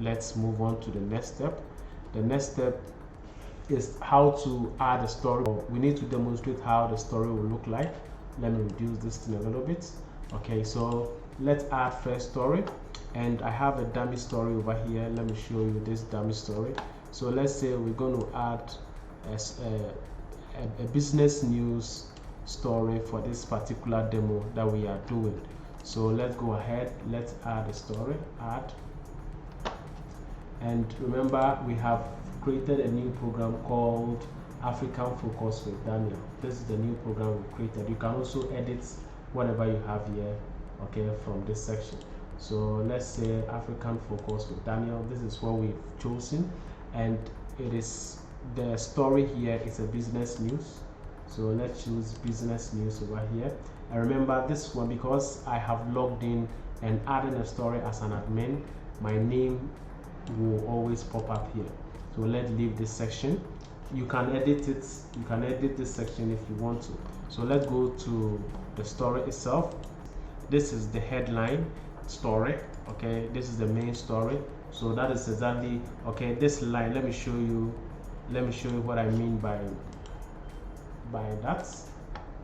let's move on to the next step. The next step is how to add a story. We need to demonstrate how the story will look like. Let me reduce this thing a little bit. Okay, so let's add first story, and I have a dummy story over here. Let me show you this dummy story. So let's say we're going to add a business news story for this particular demo that we are doing. So let's go ahead, let's add a story, add. And remember, we have created a new program called African Focus with Daniel. This is the new program we created. You can also edit whatever you have here, okay, from this section. So let's say African Focus with Daniel. This is what we've chosen, and it is the story here is a business news. So let's choose business news over here. And remember this one, because I have logged in and added a story as an admin, my name will always pop up here. So let's leave this section. You can edit it, you can edit this section if you want to. So let's go to the story itself. This is the headline story, okay, this is the main story. So that is exactly, okay, this line, let me show you what I mean by that.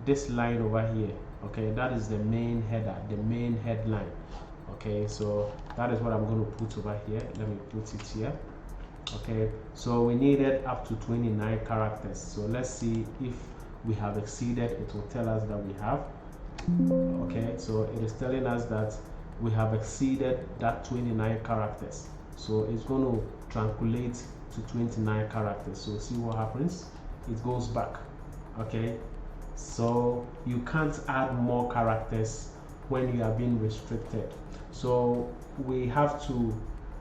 This line over here, okay, that is the main header, the main headline. Okay, so that is what I'm going to put over here. Let me put it here. Okay, so we needed up to 29 characters. So let's see if we have exceeded. It will tell us that we have. Okay, so it is telling us that we have exceeded that 29 characters. So it's going to translate to 29 characters. So see what happens. It goes back. Okay, so you can't add more characters when you are being restricted. So we have to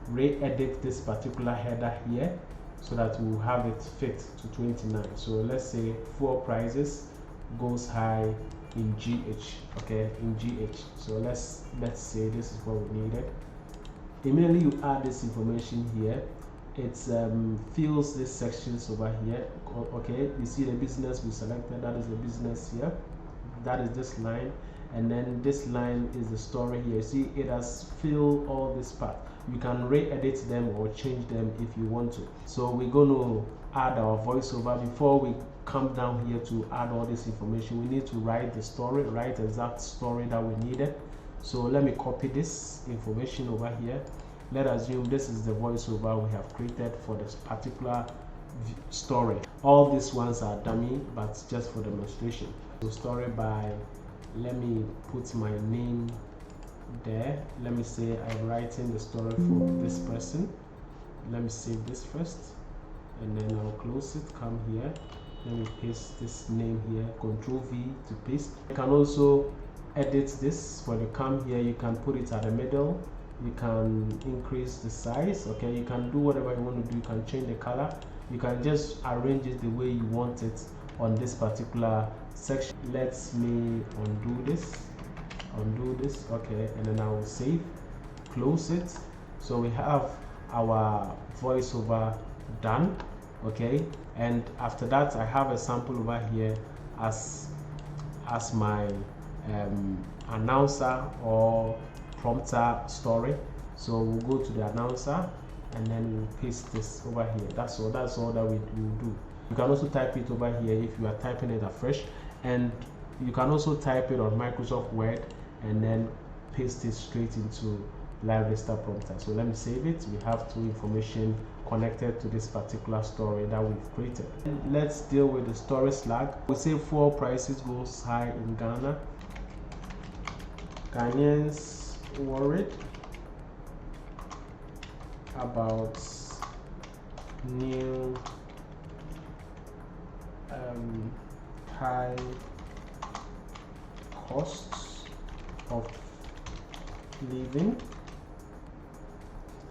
re-edit this particular header here so that we'll have it fit to 29. So let's say fuel prices goes high in GH, okay, in GH. So let's say this is what we needed. Immediately you add this information here, it fills these sections over here. Okay, you see the business we selected, that is the business here, that is this line, and then this line is the story here. See, it has filled all this part. You can re-edit them or change them if you want to. So we're going to add our voiceover. Before we come down here to add all this information, we need to write the story, write the exact story that we needed. So let me copy this information over here. Let us assume this is the voiceover we have created for this particular story. All these ones are dummy, but just for demonstration. So story by, let me put my name there. Let me say I'm writing the story for this person. Let me save this first, and then I'll close it. Come here, let me paste this name here, Ctrl V to paste. You can also edit this. When you come here, you can put it at the middle, you can increase the size, okay, you can do whatever you want to do. You can change the color, you can just arrange it the way you want it on this particular section. Let me undo this, okay, and then I will save, close it. So we have our voiceover done, okay, and after that I have a sample over here as my announcer or prompter story. So we'll go to the announcer and then we'll paste this over here. That's all that we will do. You can also type it over here if you are typing it afresh, and you can also type it on Microsoft Word and then paste it straight into Livelyster prompter. So let me save it. We have two information connected to this particular story that we've created. And let's deal with the story slag. We say fuel prices goes high in Ghana. Ghanaians worried about new high costs of living.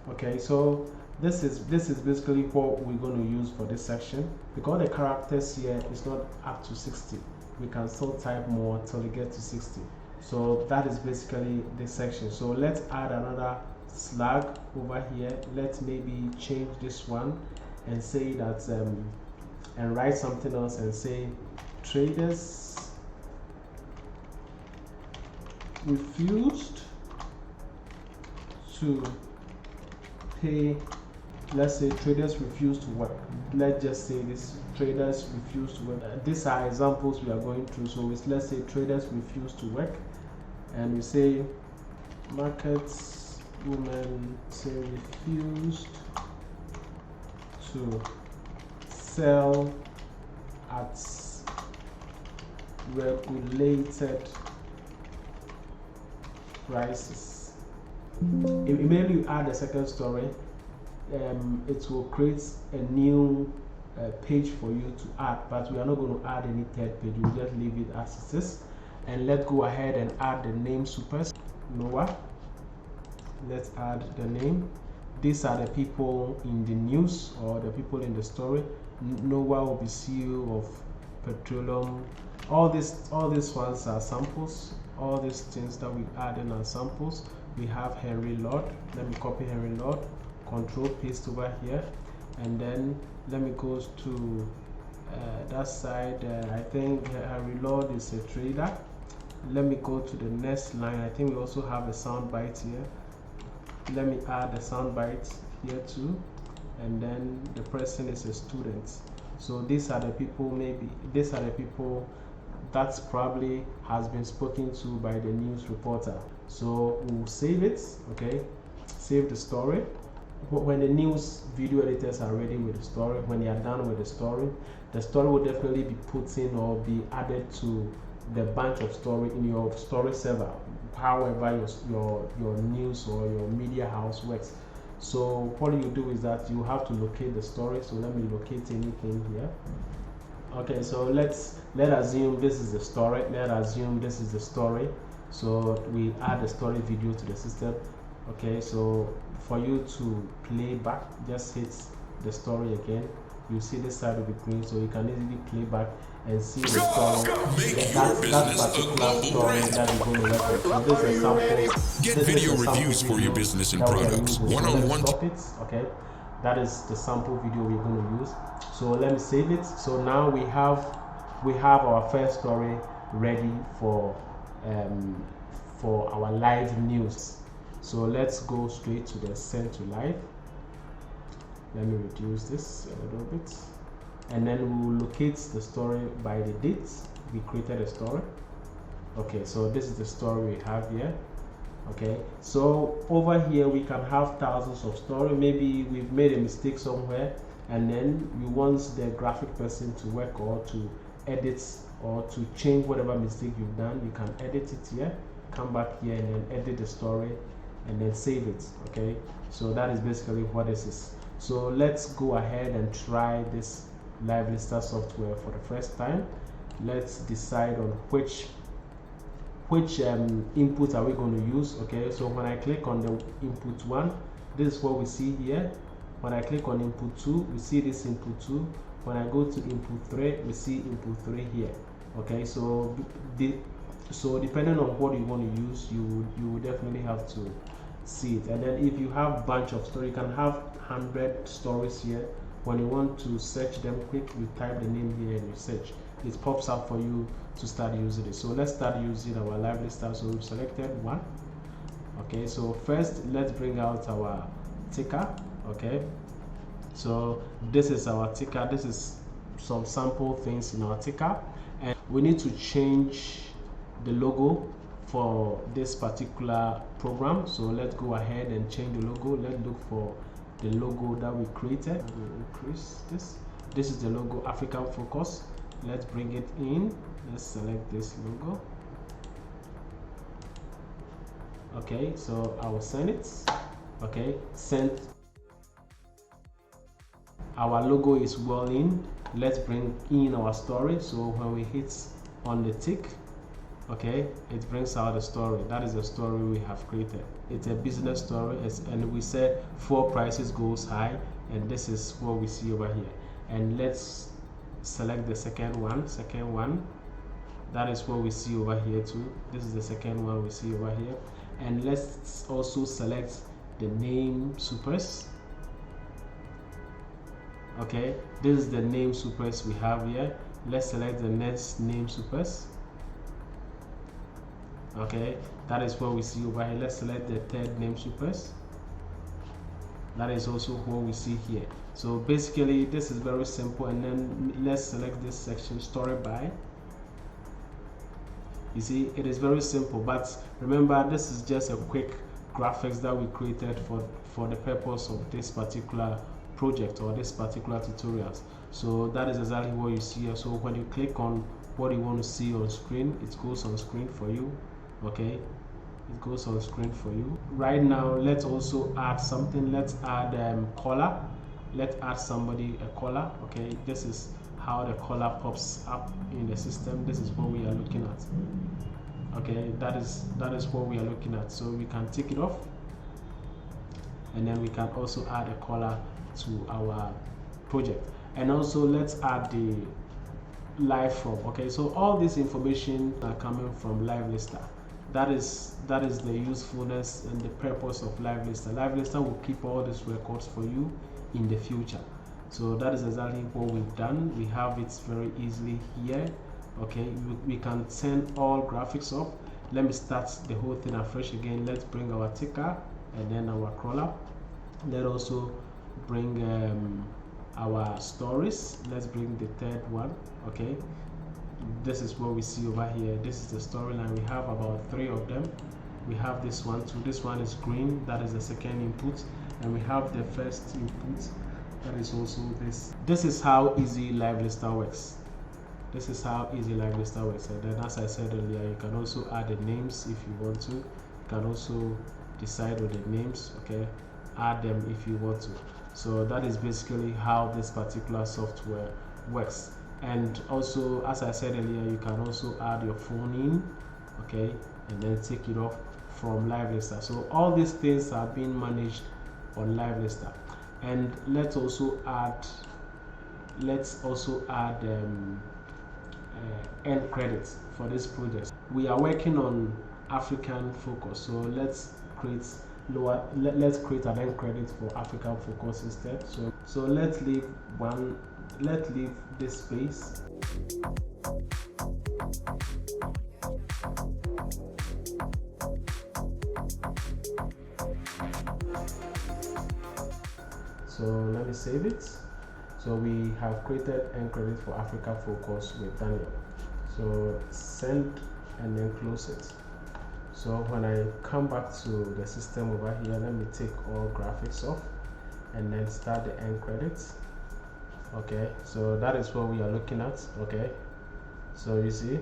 Okay, so this is basically what we're going to use for this section. Because the characters here is not up to 60, we can still type more till we get to 60. So that is basically this section. So let's add another slag over here. Let's maybe change this one and say that and write something else and say traders refused to pay, let's say traders refuse to work. Let's just say this, traders refuse to work. These are examples we are going through. So let's say traders refuse to work, and we say markets women say refused to sell at regulated prices. Immediately you add a second story, it will create a new page for you to add, but we are not going to add any third page. We'll just leave it as it is, and let's go ahead and add the name supers. Noah, let's add the name. These are the people in the news or the people in the story. Noah will be CEO of petroleum. All these ones are samples. All these things that we add in are samples. We have Henry Lord. Let me copy Henry Lord, control paste over here, and then let me go to that side. I think Henry Lord is a trader. Let me go to the next line. I think we also have a sound bite here. Let me add a sound bite here too, and then the person is a student. So these are the people, maybe these are the people that probably has been spoken to by the news reporter. So we'll save it, okay? Save the story. When the news video editors are ready with the story, when they are done with the story will definitely be put in or be added to the bunch of story in your story server, however your news or your media house works. So what you do is that you have to locate the story. So let me locate anything here. Okay, so let assume this is the story. Let assume this is the story. So we add the story video to the system. Okay, so for you to play back, just hit the story again. You see this side will be green, so you can easily play back and see the story. That particular story that you're going to work with. So this is a sample. Get video reviews for your business and products. One-on-one. Stop it. Okay, that is the sample video we're going to use. So let me save it. So now we have our first story ready for our live news. So let's go straight to the send to live. Let me reduce this a little bit, and then we will locate the story by the date we created a story. Okay, so this is the story we have here. Okay, so over here we can have thousands of stories. Maybe we've made a mistake somewhere, and then we want the graphic person to work or to edit or to change whatever mistake you've done. You can edit it here, come back here, and then edit the story and then save it. Okay, so that is basically what this is. So let's go ahead and try this Livelyster software for the first time. Let's decide on which input are we going to use. Okay, so when I click on the input 1, this is what we see here. When I click on input 2, we see this input 2. When I go to input 3, we see input 3 here. Okay, so depending on what you want to use, you will definitely have to see it. And then if you have bunch of stories, you can have 100 stories here. When you want to search them quick, you type the name here and you search. It pops up for you to start using it. So let's start using our Livelyster. So we've selected one. Okay, so first let's bring out our ticker. Okay, so this is our ticker. This is some sample things in our ticker, and we need to change the logo for this particular program. So let's go ahead and change the logo. Let's look for the logo that we created. We'll increase this. This is the logo, African Focus. Let's bring it in. Let's select this logo. Okay, so I will send it. Okay, send. Our logo is well in. Let's bring in our story. So when we hit on the tick, okay, it brings out the story. That is the story we have created. It's a business story, and we said 4 prices goes high, and this is what we see over here. And let's select the second one. That is what we see over here too. This is the second one we see over here. And let's also select the name supers. Okay, this is the name supers we have here. Let's select the next name supers. Okay, that is what we see over here. Let's select the third name supers. That is also what we see here. So basically this is very simple. And then let's select this section, story by. You see, it is very simple, but remember this is just a quick graphics that we created for the purpose of this particular project or this particular tutorials. So that is exactly what you see here. So when you click on what you want to see on screen, it goes on screen for you. Okay, it goes on screen for you. Right now, let's also add something. Let's add color. Let's add somebody a color. Okay, this is how the color pops up in the system. This is what we are looking at. Okay, that is what we are looking at. So we can take it off, and then we can also add a color to our project. And also let's add the live from. Okay, so all this information are coming from Livelyster. That is the usefulness and the purpose of Livelyster. Livelyster will keep all these records for you in the future. So that is exactly what we've done. We have it very easily here. Okay, we can turn all graphics off. Let me start the whole thing afresh again. Let's bring our ticker and then our crawler. Let's also bring our stories. Let's bring the third one. Okay, this is what we see over here. This is the storyline. We have about 3 of them. We have this one too. This one is green. That is the second input, and we have the first input. That is also this. This is how easy Livelyster works. This is how easy Livelyster works. And then, as I said earlier, you can also add the names if you want to. You can also decide on the names. Okay, add them if you want to. So that is basically how this particular software works. And also, as I said earlier, you can also add your phone in, okay, and then take it off from Livelyster. So all these things are being managed on Livelyster. And let's also add end credits for this project. We are working on African focus, so let's create an end credit for African focus instead. So let's leave this space. So let me save it. So we have created end credit for Africa focus with Daniel. So send and then close it. So when I come back to the system over here, let me take all graphics off and then start the end credits. Okay, so that is what we are looking at. Okay, so you see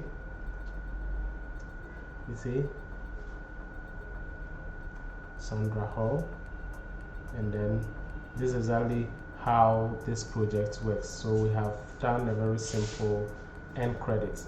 Sandra Hall, and then this is exactly how this project works. So we have done a very simple end credit.